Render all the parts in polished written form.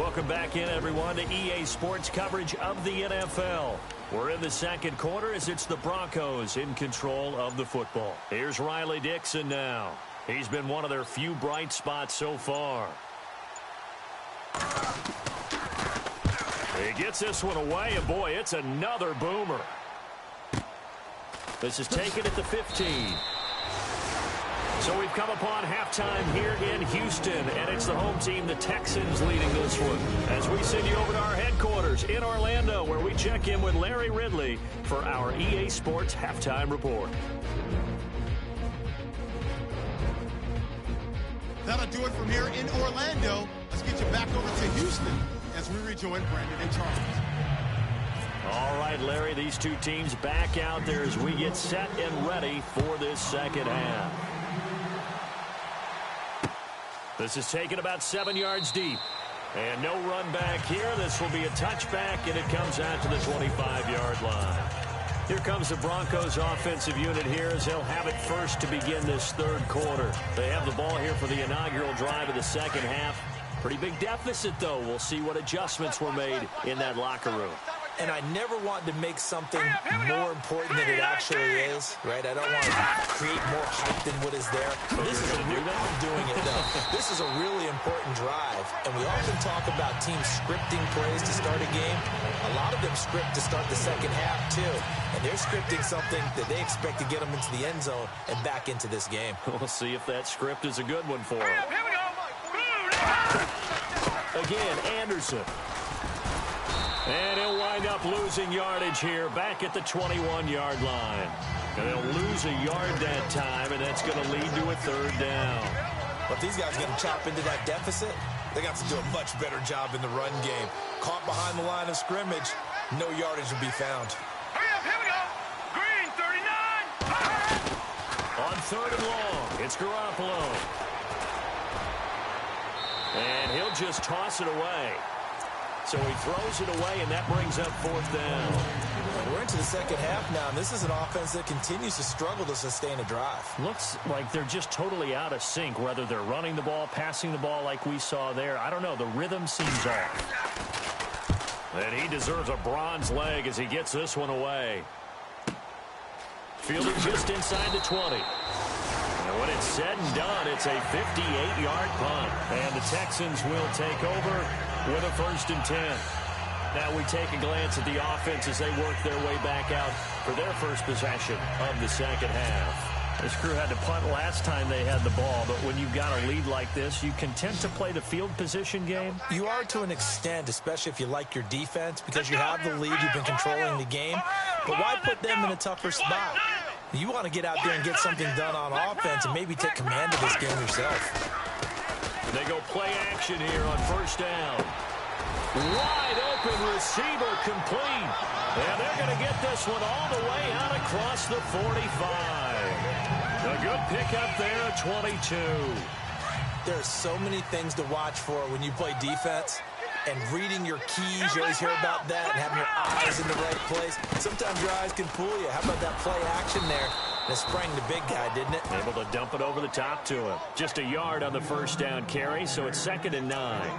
Welcome back in, everyone, to EA Sports coverage of the NFL. We're in the second quarter as it's the Broncos in control of the football. Here's Riley Dixon now. He's been one of their few bright spots so far. He gets this one away, and boy, it's another boomer. This is taken at the 15. So we've come upon halftime here in Houston, and it's the home team, the Texans, leading this one. As we send you over to our headquarters in Orlando, where we check in with Larry Ridley for our EA Sports halftime report. That'll do it from here in Orlando. Let's get you back over to Houston as we rejoin Brandon and Charles. All right, Larry, these two teams back out there as we get set and ready for this second half. This is taken about 7 yards deep. And no run back here. This will be a touchback, and it comes out to the 25-yard line. Here comes the Broncos offensive unit here as they'll have it first to begin this third quarter. They have the ball here for the inaugural drive of the second half. Pretty big deficit, though. We'll see what adjustments were made in that locker room. And I never want to make something more important than it actually is, right? I don't want to create more hype than what is there. This is doing it, though. This is a really important drive, and we often talk about teams scripting plays to start a game. A lot of them script to start the second half, too, and they're scripting something that they expect to get them into the end zone and back into this game. We'll see if that script is a good one for them. Again, Anderson. And he'll wind up losing yardage here back at the 21-yard line. And they'll lose a yard that time, and that's going to lead to a third down. But these guys are going to chop into that deficit. They got to do a much better job in the run game. Caught behind the line of scrimmage, no yardage will be found. Here we go. Green, 39. On third and long, it's Garoppolo. And he'll just toss it away. So he throws it away, and that brings up fourth down. We're into the second half now, and this is an offense that continues to struggle to sustain a drive. Looks like they're just totally out of sync, whether they're running the ball, passing the ball like we saw there. I don't know. The rhythm seems off. And he deserves a bronze leg as he gets this one away. Fielding just inside the 20. And when it's said and done, it's a 58-yard punt. And the Texans will take over with a 1st and 10. Now we take a glance at the offense as they work their way back out for their first possession of the second half. This crew had to punt last time they had the ball, but when you've got a lead like this, you content to play the field position game? You are to an extent, especially if you like your defense, because you have the lead, you've been controlling the game. But why put them in a tougher spot? You want to get out there and get something done on offense and maybe take command of this game yourself. They go play action here on first down. Wide open receiver complete. And they're going to get this one all the way out across the 45. A good pickup there at 22. There are so many things to watch for when you play defense. And reading your keys, you always hear about that, and having your eyes in the right place. Sometimes your eyes can fool you. How about that play action there? That sprang the big guy, didn't it? Able to dump it over the top to him. Just a yard on the first down carry, so it's 2nd and 9.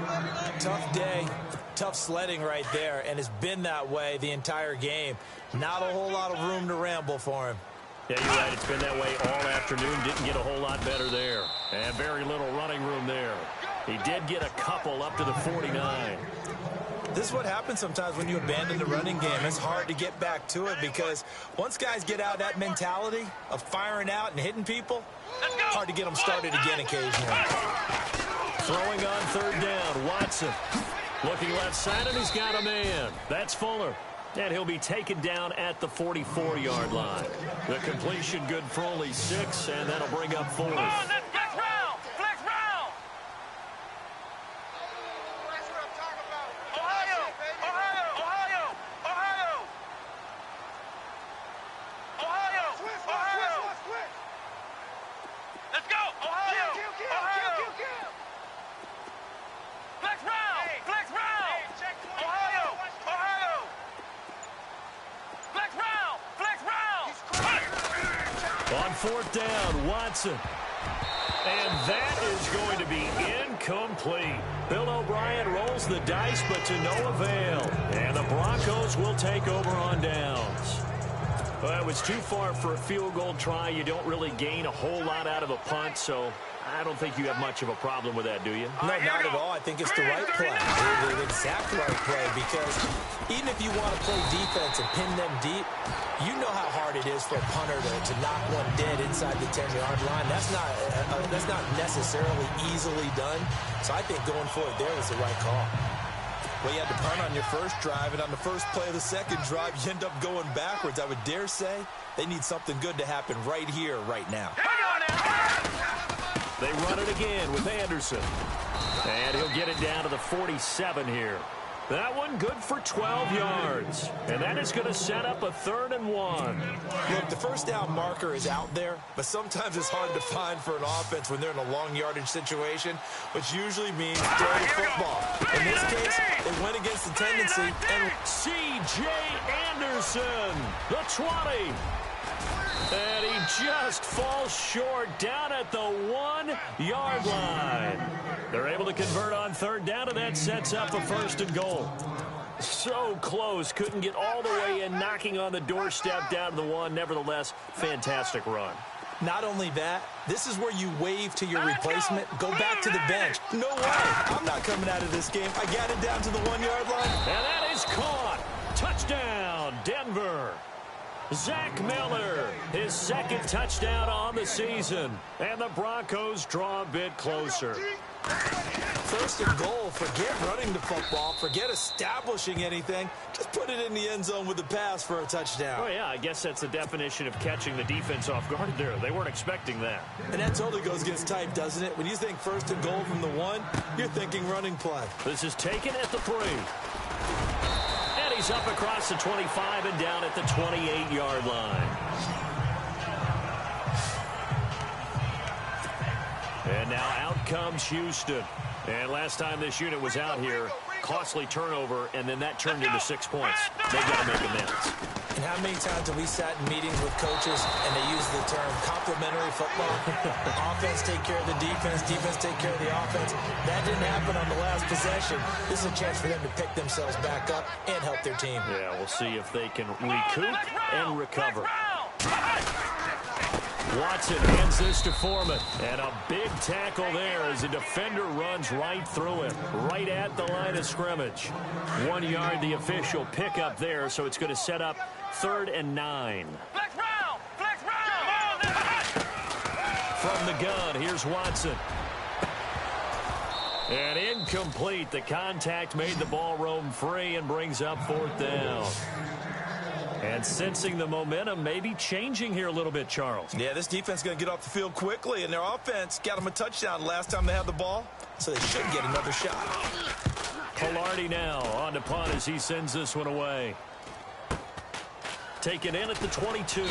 Tough day, tough sledding right there, and it's been that way the entire game. Not a whole lot of room to ramble for him. Yeah, you're right. It's been that way all afternoon. Didn't get a whole lot better there. And very little running room there. He did get a couple up to the 49. This is what happens sometimes when you abandon the running game. It's hard to get back to it because once guys get out that mentality of firing out and hitting people, hard to get them started again occasionally. Throwing on third down, Watson. Looking left side, and he's got a man. That's Fuller. And he'll be taken down at the 44-yard line. The completion good for only 6, and that'll bring up 4th. On fourth down, Watson. And that is going to be incomplete. Bill O'Brien rolls the dice, but to no avail. And the Broncos will take over on downs. Well, it was too far for a field goal try. You don't really gain a whole lot out of a punt, so I don't think you have much of a problem with that, do you? No, not at all. I think it's the right play, the exact right play, because even if you want to play defense and pin them deep, you know how hard it is for a punter to knock one dead inside the 10-yard line. That's not necessarily easily done. So I think going for it there was the right call. Well, you had to punt on your first drive, and on the first play of the second drive, you end up going backwards. I would dare say they need something good to happen right here, right now. They run it again with Anderson. And he'll get it down to the 47 here. That one good for 12 yards. And that is going to set up a 3rd and 1. Look, the first down marker is out there, but sometimes it's hard to find for an offense when they're in a long yardage situation, which usually means throwing football. In this case, they went against the tendency. And C.J. Anderson, the 20. And he just falls short down at the 1-yard line. They're able to convert on 3rd down, and that sets up a 1st and goal. So close. Couldn't get all the way in, knocking on the doorstep down to the 1. Nevertheless, fantastic run. Not only that, this is where you wave to your replacement, go back to the bench. No way. I'm not coming out of this game. I got it down to the 1-yard line. And that is caught. Touchdown, Denver. Zach Miller, his 2nd touchdown on the season. And the Broncos draw a bit closer. 1st and goal. Forget running the football. Forget establishing anything. Just put it in the end zone with the pass for a touchdown. Oh, yeah, I guess that's the definition of catching the defense off guard there. They weren't expecting that. And that totally goes against type, doesn't it? When you think 1st and goal from the 1, you're thinking running play. This is taken at the 3. And he's up across the 25 and down at the 28-yard line. And now out comes Houston. And last time this unit was out here, costly turnover, and then that turned into 6 points. They've got to make amends. And how many times have we sat in meetings with coaches and they use the term complementary football? Offense take care of the defense, defense take care of the offense. That didn't happen on the last possession. This is a chance for them to pick themselves back up and help their team. Yeah, we'll see if they can recoup and recover. Watson hands this to Foreman. And a big tackle there as the defender runs right through him, right at the line of scrimmage. 1 yard, the official pickup there, so it's going to set up 3rd and 9. From the gun, here's Watson. And incomplete. The contact made the ball roam free and brings up 4th down. And sensing the momentum, maybe changing here a little bit, Charles. Yeah, this defense is going to get off the field quickly, and their offense got them a touchdown last time they had the ball, so they should get another shot. Polardi now on to punt as he sends this one away. Taken in at the 22.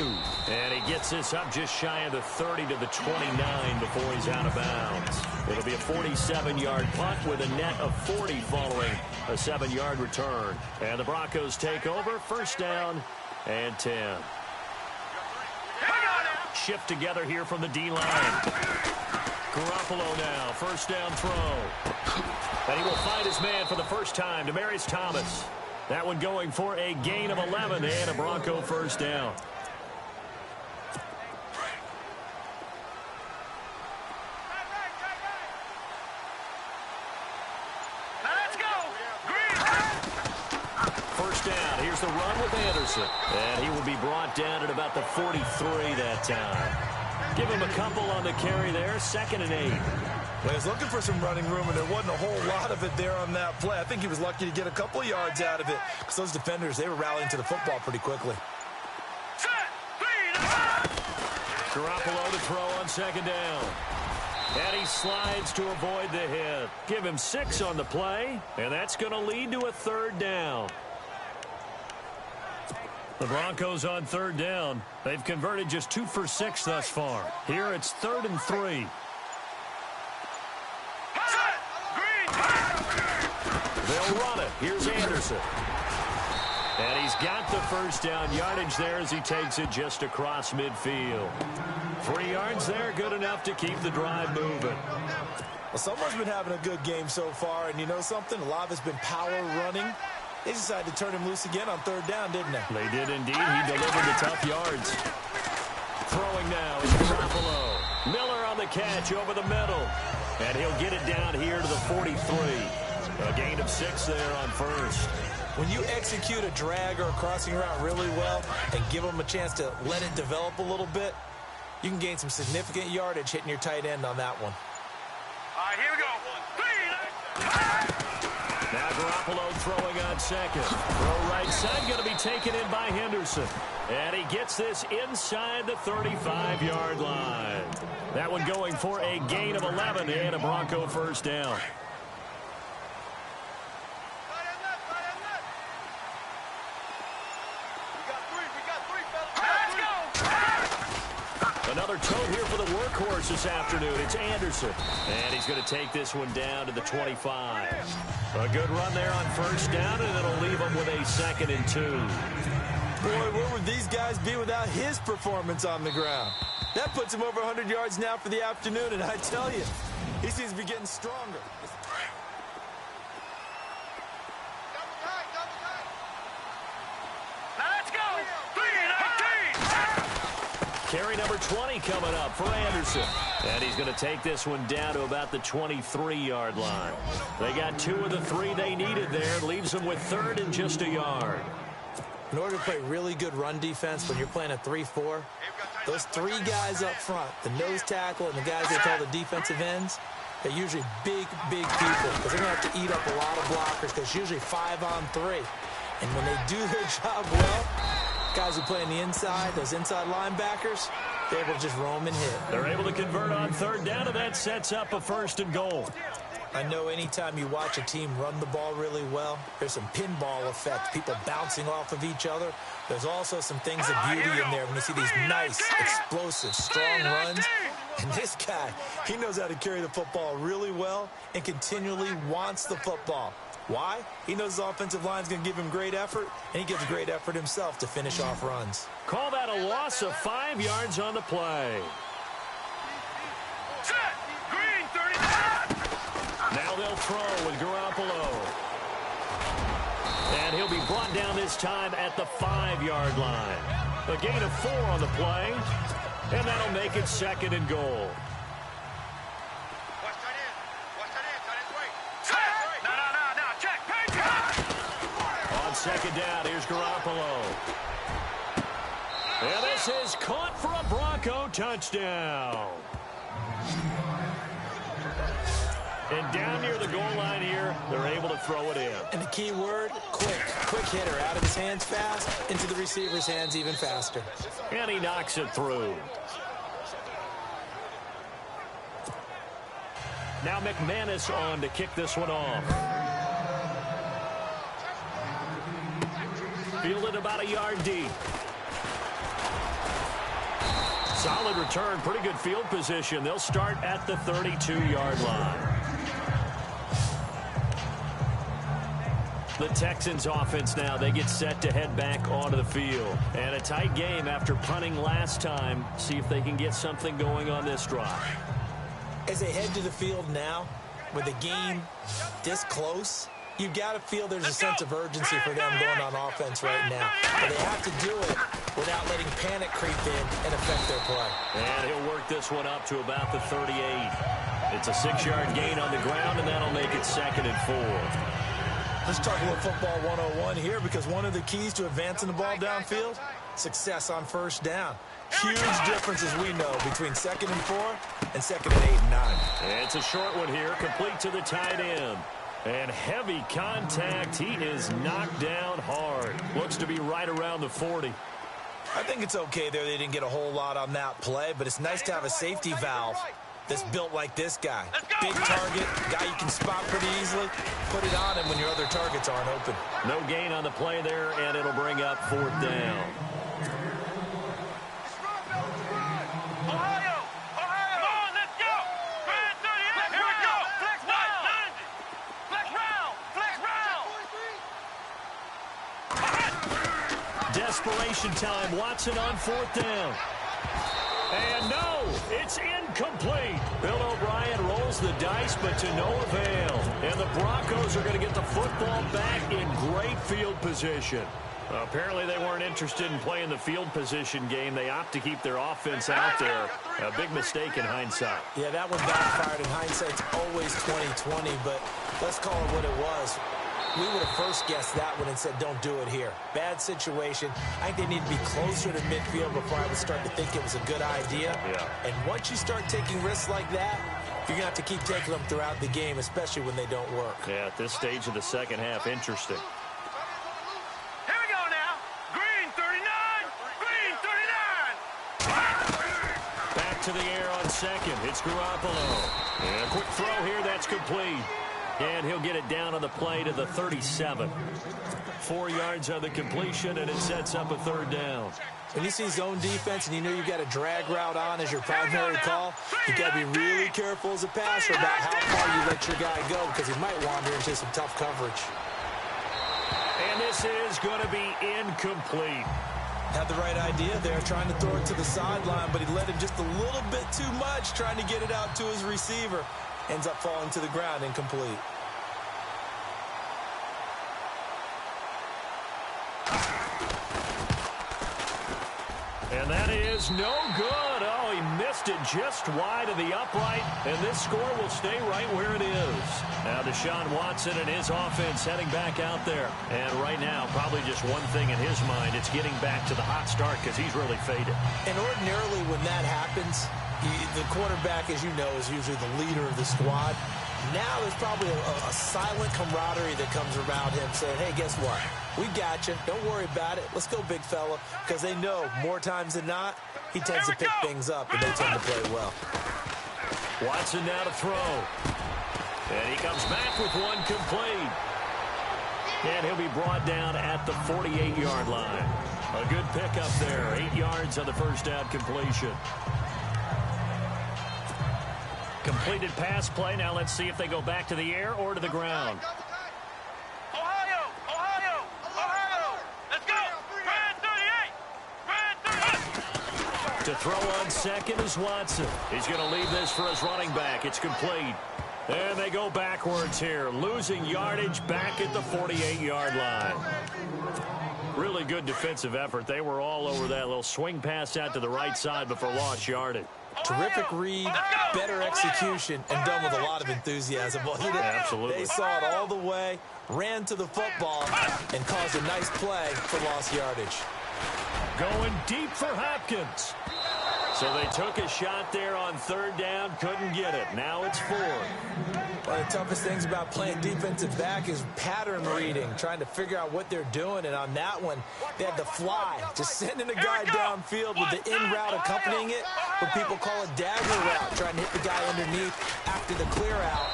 And he gets this up just shy of the 30 to the 29 before he's out of bounds. It'll be a 47-yard punt with a net of 40 following a 7-yard return. And the Broncos take over. 1st down and 10. Shift together here from the D-line. Garoppolo now. 1st down throw. And he will find his man for the first time. Demaryius Thomas. That one going for a gain of 11 and a Bronco 1st down. Let's go. Green. 1st down. Here's the run with Anderson. And he will be brought down at about the 43 that time. Give him a couple on the carry there. 2nd and 8. Well, he was looking for some running room, and there wasn't a whole lot of it there on that play. I think he was lucky to get a couple of yards out of it because those defenders, they were rallying to the football pretty quickly. Garoppolo to throw on 2nd down. And he slides to avoid the hit. Give him 6 on the play, and that's going to lead to a 3rd down. The Broncos on 3rd down. They've converted just 2 for 6 thus far. Here it's 3rd and 3. They'll run it. Here's Anderson. And he's got the first down yardage there as he takes it just across midfield. 3 yards there, good enough to keep the drive moving. Well, someone's been having a good game so far, and you know something? A lot of it's been power running. They decided to turn him loose again on 3rd down, didn't they? They did indeed. He delivered the tough yards. Throwing now is Garoppolo. Miller on the catch over the middle. And he'll get it down here to the 43. A gain of 6 there on first. When you execute a drag or a crossing route really well and give them a chance to let it develop a little bit, you can gain some significant yardage hitting your tight end on that one. All right, here we go. Now Garoppolo throwing on second. Throw right side, going to be taken in by Henderson. And he gets this inside the 35-yard line. That one going for a gain of 11 and a Bronco first down. Another toe here for the workhorse this afternoon. It's Anderson. And he's going to take this one down to the 25. A good run there on first down, and it'll leave him with a 2nd and 2. Boy, where would these guys be without his performance on the ground? That puts him over 100 yards now for the afternoon, and I tell you, he seems to be getting stronger. Let's go. 3-19. Carry number 20 coming up for Anderson. And he's going to take this one down to about the 23-yard line. They got 2 of the 3 they needed there. Leaves them with 3rd and just a yard. In order to play really good run defense when you're playing a 3-4, those 3 guys up front, the nose tackle and the guys they call the defensive ends, they're usually big people because they're going to have to eat up a lot of blockers because it's usually 5 on 3. And when they do their job well, guys who play on the inside, those inside linebackers, they're able to just roam and hit. They're able to convert on 3rd down, and that sets up a 1st and goal. I know anytime you watch a team run the ball really well, there's some pinball effect, people bouncing off of each other. There's also some things of beauty in there when you see these nice, explosive, strong runs. And this guy, he knows how to carry the football really well and continually wants the football. Why? He knows his offensive line's going to give him great effort, and he gives great effort himself to finish off runs. Call that a loss of 5 yards on the play. Set. Green 39. Now they'll throw with Garoppolo. And he'll be brought down this time at the 5-yard line. A gain of 4 on the play, and that'll make it 2nd and goal. On 2nd down, here's Garoppolo. And this is caught for a Bronco touchdown. And down near the goal line here, they're able to throw it in. And the key word, quick. Quick hitter. Out of his hands fast, into the receiver's hands even faster. And he knocks it through. Now McManus on to kick this one off. Fielded about a yard deep. Solid return, pretty good field position. They'll start at the 32-yard line. The Texans offense now, they get set to head back onto the field. And a tight game after punting last time. See if they can get something going on this drive. As they head to the field now, with the game this close, you've got to feel there's a sense of urgency for them going on offense right now. But they have to do it without letting panic creep in and affect their play. And he'll work this one up to about the 38. It's a 6-yard gain on the ground, and that'll make it 2nd and 4. Let's talk a little football 101 here, because one of the keys to advancing the ball downfield, success on first down. Huge difference, as we know, between 2nd and 4 and 2nd and 8 and 9. It's a short one here, complete to the tight end. And heavy contact. He is knocked down hard. Looks to be right around the 40. I think it's okay there. They didn't get a whole lot on that play, but it's nice to have a safety valve that's built like this guy. Big target, guy you can spot pretty easily. Put it on him when your other targets aren't open. No gain on the play there, and it'll bring up 4th down. Ohio! Come on, let's go! Grand 38, here we go! Flex round! Flex round! Flex round! desperation time. Watson on 4th down. And no, it's incomplete. Bill O'Brien rolls the dice, but to no avail. And the Broncos are going to get the football back in great field position. Apparently they weren't interested in playing the field position game. They opt to keep their offense out there. A big mistake in hindsight. Yeah, that one backfired. In hindsight, it's always 20/20, but let's call it what it was. We would have first guessed that one and said, don't do it here. Bad situation. I think they need to be closer to midfield before I would start to think it was a good idea. Yeah. And once you start taking risks like that, you're going to have to keep taking them throughout the game, especially when they don't work. Yeah, at this stage of the second half, interesting. Here we go now. Green 39. Green 39. Back to the air on second. It's Garoppolo. And a quick throw here. That's complete. And he'll get it down on the play to the 37. 4 yards on the completion, and it sets up a 3rd down. When you see zone defense and you know you've got a drag route on as your primary call, you've got to be really careful as a passer about how far you let your guy go because he might wander into some tough coverage. And this is going to be incomplete. Had the right idea there, trying to throw it to the sideline, but he let him just a little bit too much, trying to get it out to his receiver. Ends up falling to the ground, incomplete. And that is no good. Oh, he missed it just wide of the upright, and this score will stay right where it is. Now Deshaun Watson and his offense heading back out there. And right now, probably just one thing in his mind. It's getting back to the hot start because he's really faded. And ordinarily when that happens, the quarterback, as you know, is usually the leader of the squad. Now there's probably a silent camaraderie that comes around him saying, hey, guess what? We got you. Don't worry about it. Let's go, big fella. Because they know more times than not, he tends to pick things up, and they tend to play well. Watson now to throw. And he comes back with one complete. And he'll be brought down at the 48-yard line. A good pickup there. 8 yards on the first down completion. Completed pass play. Now let's see if they go back to the air or to the ground. Ohio, Ohio, Ohio. Let's go. Brand 38. Brand 38. To throw on second is Watson. He's going to leave this for his running back. It's complete. And they go backwards here, losing yardage back at the 48-yard line. Really good defensive effort. They were all over that little swing pass out to the right side before lost yardage. Terrific read, better execution, and done with a lot of enthusiasm. Absolutely. They saw it all the way, ran to the football, and caused a nice play for lost yardage. Going deep for Hopkins. So they took a shot there on 3rd down, couldn't get it. Now it's 4. One of the toughest things about playing defensive back is pattern reading, trying to figure out what they're doing. And on that one, they had to fly, just sending a guy downfield with the in route accompanying it, what people call a dagger route, trying to hit the guy underneath after the clear out.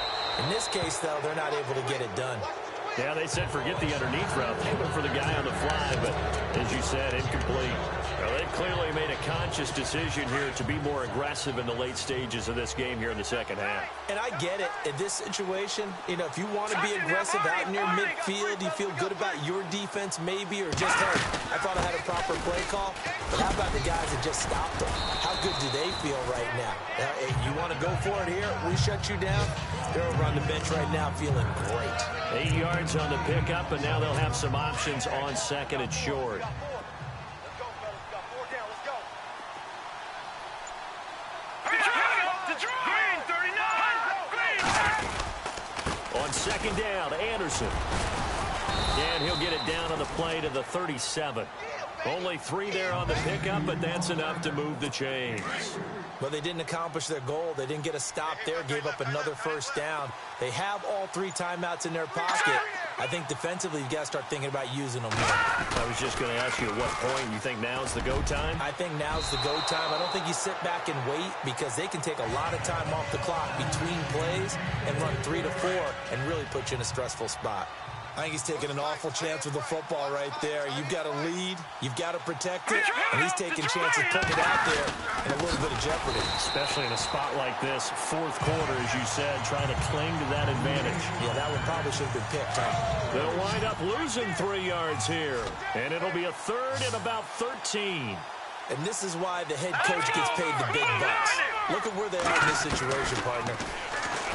In this case, though, they're not able to get it done. Yeah, they said forget the underneath route. They went for the guy on the fly, but as you said, incomplete. Well, they clearly made a conscious decision here to be more aggressive in the late stages of this game here in the second half. And I get it. In this situation, you know, if you want to be aggressive out near midfield, you feel good about your defense maybe, or just, hey, I thought I had a proper play call. But how about the guys that just stopped them? How good do they feel right now? Hey, you want to go for it here? We shut you down? They're over on the bench right now feeling great. 8 yards on the pickup, and now they'll have some options on second and short. On second down, Anderson. And he'll get it down on the play to the 37. Only 3 there on the pickup, but that's enough to move the chains. But they didn't accomplish their goal. They didn't get a stop there, gave up another first down. They have all 3 timeouts in their pocket. I think defensively, you've got to start thinking about using them more. I was just going to ask you at what point you think now's the go time? I think now's the go time. I don't think you sit back and wait because they can take a lot of time off the clock between plays and run 3 to 4 and really put you in a stressful spot. I think he's taking an awful chance with the football right there. You've got to lead. You've got to protect it. And he's taking chances putting it out there in a little bit of jeopardy. Especially in a spot like this, fourth quarter, as you said, trying to cling to that advantage. Yeah, that one probably should have been picked, huh? They'll wind up losing 3 yards here. And it'll be a third and about 13. And this is why the head coach gets paid the big bucks. Look at where they are in this situation, partner.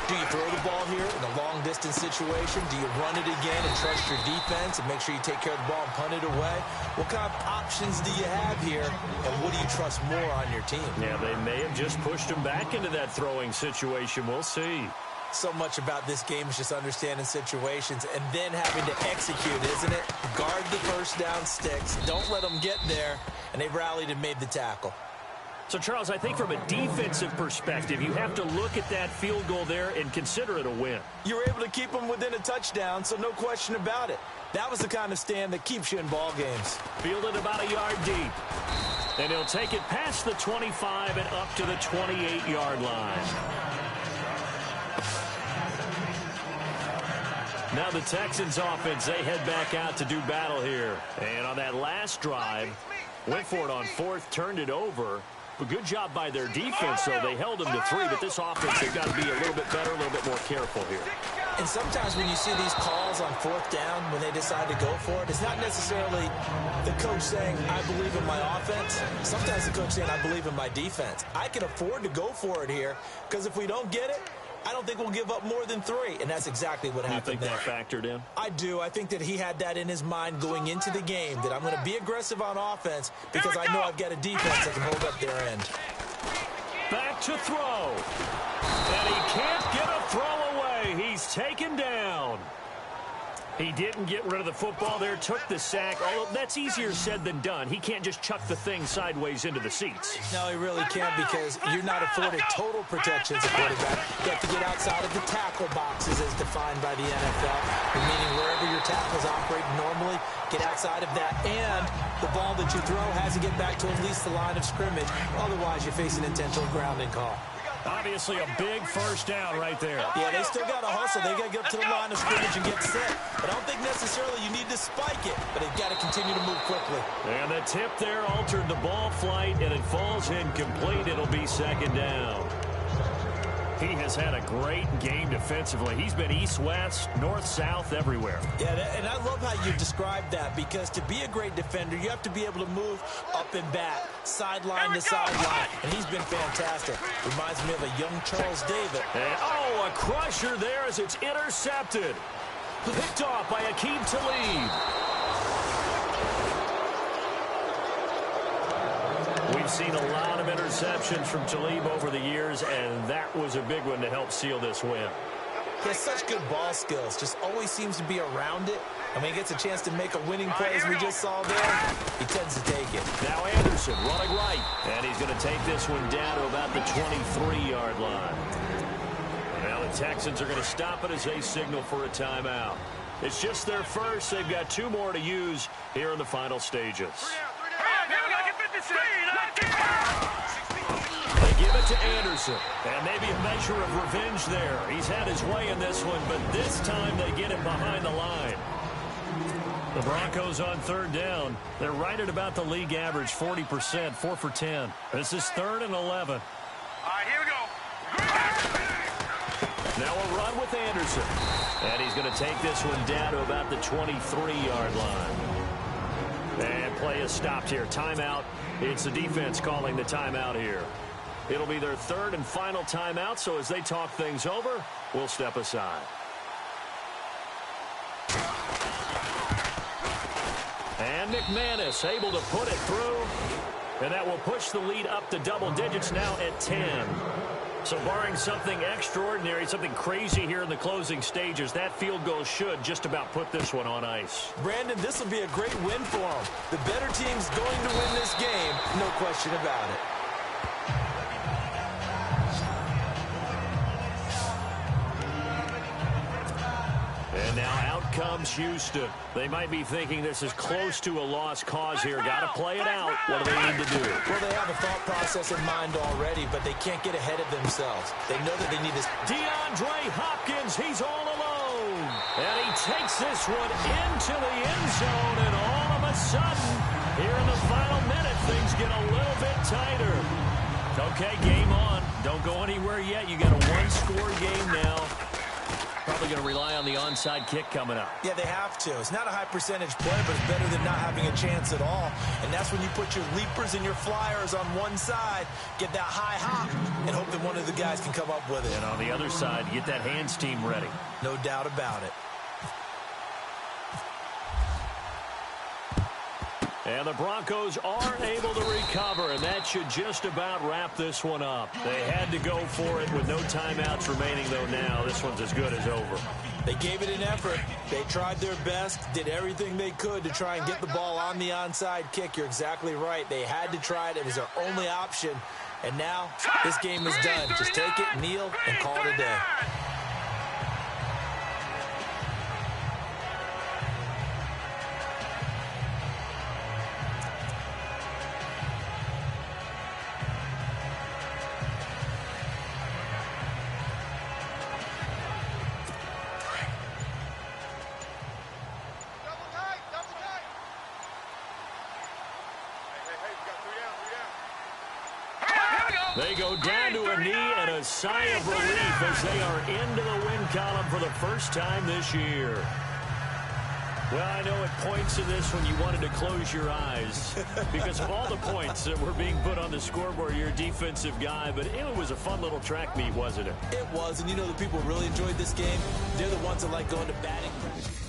Do you throw the ball here in a long-distance situation? Do you run it again and trust your defense and make sure you take care of the ball and punt it away? What kind of options do you have here, and what do you trust more on your team? Yeah, they may have just pushed him back into that throwing situation. We'll see. So much about this game is just understanding situations and then having to execute, isn't it? Guard the first down sticks. Don't let them get there, and they rallied and made the tackle. So, Charles, I think from a defensive perspective, you have to look at that field goal there and consider it a win. You were able to keep them within a touchdown, so no question about it. That was the kind of stand that keeps you in ball games. Fielded about a yard deep. And he'll take it past the 25 and up to the 28-yard line. Now the Texans offense, they head back out to do battle here. And on that last drive, went for it on fourth, turned it over. But good job by their defense, though. They held them to 3, but this offense, they've got to be a little bit better, a little bit more careful here. And sometimes when you see these calls on fourth down, when they decide to go for it, it's not necessarily the coach saying, I believe in my offense. Sometimes the coach saying, I believe in my defense. I can afford to go for it here, because if we don't get it, I don't think we'll give up more than 3, and that's exactly what happened there. You think that factored in? I do. I think that he had that in his mind going into the game, that I'm going to be aggressive on offense because I know I've got a defense that can hold up their end. Back to throw. And he can't get a throw away. He's taken down. He didn't get rid of the football there, took the sack. Although that's easier said than done. He can't just chuck the thing sideways into the seats. No, he really can't, because you're not afforded total protection as a quarterback. You have to get outside of the tackle boxes as defined by the NFL, meaning wherever your tackles operate normally, get outside of that. And the ball that you throw has to get back to at least the line of scrimmage. Otherwise, you face an intentional grounding call. Obviously a big first down right there. Yeah, they still got to hustle. They got to get up to the line of scrimmage and get set. But I don't think necessarily you need to spike it, but they've got to continue to move quickly. And the tip there altered the ball flight, and it falls incomplete. It'll be second down. He has had a great game defensively. He's been east-west, north-south, everywhere. Yeah, and I love how you described that, because to be a great defender, you have to be able to move up and back, sideline to sideline, and he's been fantastic. Reminds me of a young Charles Davis. And, a crusher there as it's intercepted. Picked off by Akeem Talib. We've seen a lot of interceptions from Talib over the years, and that was a big one to help seal this win. He has such good ball skills, just always seems to be around it. And when he gets a chance to make a winning play, as we just saw there, he tends to take it. Now Anderson running right, and he's going to take this one down to about the 23-yard line. Now the Texans are going to stop it as they signal for a timeout. It's just their first. They've got 2 more to use here in the final stages. They give it to Anderson, and maybe a measure of revenge there. He's had his way in this one, but this time they get it behind the line. The Broncos on third down. They're right at about the league average, 40%, 4 for 10. This is 3rd and 11. All right, here we go. Now a run with Anderson. And he's going to take this one down to about the 23-yard line. And play is stopped here. Timeout. It's the defense calling the timeout here. It'll be their 3rd and final timeout, so as they talk things over, we'll step aside. And McManus able to put it through, and that will push the lead up to double digits now at 10. So barring something extraordinary, something crazy here in the closing stages, that field goal should just about put this one on ice. Brandon, this will be a great win for them. The better team's going to win this game, no question about it. And now out comes Houston. They might be thinking this is close to a lost cause here. Got to play it out. What do they need to do? Well, they have a thought process in mind already, but they can't get ahead of themselves. They know that they need this. DeAndre Hopkins, he's all alone. And he takes this one into the end zone, and all of a sudden, here in the final minute, things get a little bit tighter. Okay, game on. Don't go anywhere yet. You got a one-score game now. Probably going to rely on the onside kick coming up. Yeah, they have to. It's not a high-percentage play, but it's better than not having a chance at all. And that's when you put your leapers and your flyers on one side, get that high hop, and hope that one of the guys can come up with it. And on the other side, get that hands team ready. No doubt about it. And the Broncos are able to recover, and that should just about wrap this one up. They had to go for it with no timeouts remaining, though now. This one's as good as over. They gave it an effort. They tried their best, did everything they could to try and get the ball on the onside kick. You're exactly right. They had to try it. It was their only option. And now this game is done. Just take it, kneel, and call it a day. They go down to a knee and a sigh of relief as they are into the win column for the first time this year. Well, I know at points in this when you wanted to close your eyes because of all the points that were being put on the scoreboard. You're a defensive guy, but it was a fun little track meet, wasn't it? It was, and you know the people who really enjoyed this game? They're the ones that like going to batting practice.